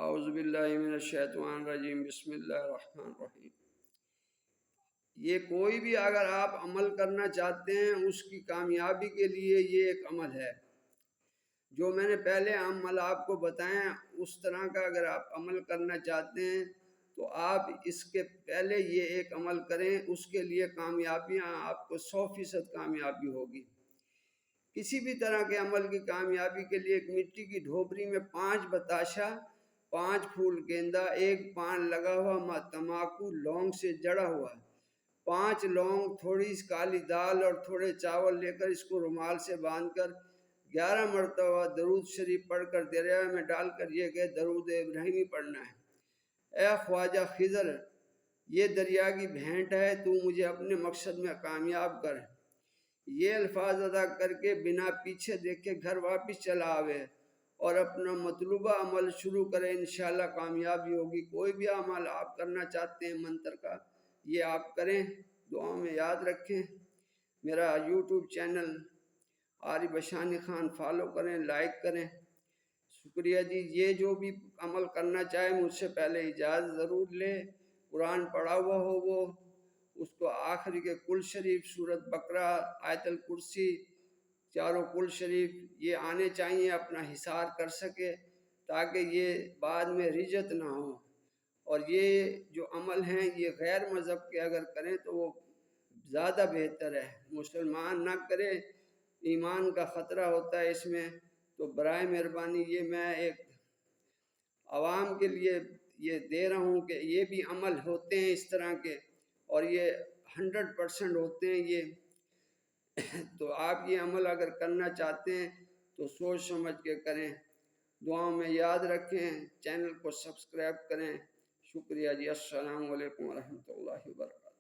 اعوذ باللہ من الشیطان الرجیم، بسم اللہ الرحمن الرحیم۔ یہ کوئی بھی اگر آپ عمل کرنا چاہتے ہیں اس کی کامیابی کے لیے یہ ایک عمل ہے۔ جو میں نے پہلے عمل آپ کو بتائیں اس طرح کا اگر آپ عمل کرنا چاہتے ہیں تو آپ اس کے پہلے یہ ایک عمل کریں، اس کے لیے کامیابیاں آپ کو 100% کامیابی ہوگی۔ کسی بھی طرح کے عمل کی کامیابی کے لیے ایک مٹی کی ڈھوپری میں 5 بتاشا، 5 پھول گیندا، 1 پان لگا ہوا تمباکو لونگ سے جڑا ہوا، 5 لونگ، تھوڑی کالی دال اور تھوڑے چاول لے کر اس کو رومال سے باندھ کر 11 مرتبہ درود شریف پڑھ کر دریا میں ڈال کر یہ کہ درود ابراہیمی پڑھنا ہے۔ اے خواجہ خضر، یہ دریا کی بھینٹ ہے، تو مجھے اپنے مقصد میں کامیاب کر۔ یہ الفاظ ادا کر کے بنا پیچھے دیکھے گھر واپس چلا آوے اور اپنا مطلوبہ عمل شروع کرے، انشاءاللہ کامیابی ہوگی۔ کوئی بھی عمل آپ کرنا چاہتے ہیں منتر کا، یہ آپ کریں، دعاؤں میں یاد رکھیں۔ میرا یوٹیوب چینل عارف اشانی خان فالو کریں، لائک کریں۔ شکریہ جی۔ یہ جو بھی عمل کرنا چاہے مجھ سے پہلے اجازت ضرور لے۔ قرآن پڑھا ہوا ہو وہ اس کو آخری کے کل شریف، سورت بقرہ، آیت الکرسی، چاروں کل شریف یہ آنے چاہیے، اپنا حصار کر سکے تاکہ یہ بعد میں رجت نہ ہو۔ اور یہ جو عمل ہیں یہ غیر مذہب کے اگر کریں تو وہ زیادہ بہتر ہے، مسلمان نہ کرے، ایمان کا خطرہ ہوتا ہے اس میں۔ تو برائے مہربانی یہ میں ایک عوام کے لیے یہ دے رہا ہوں کہ یہ بھی عمل ہوتے ہیں اس طرح کے، اور یہ 100% ہوتے ہیں یہ۔ تو آپ یہ عمل اگر کرنا چاہتے ہیں تو سوچ سمجھ کے کریں، دعاؤں میں یاد رکھیں، چینل کو سبسکرائب کریں۔ شکریہ جی۔ السلام علیکم ورحمۃ اللہ وبرکاتہ۔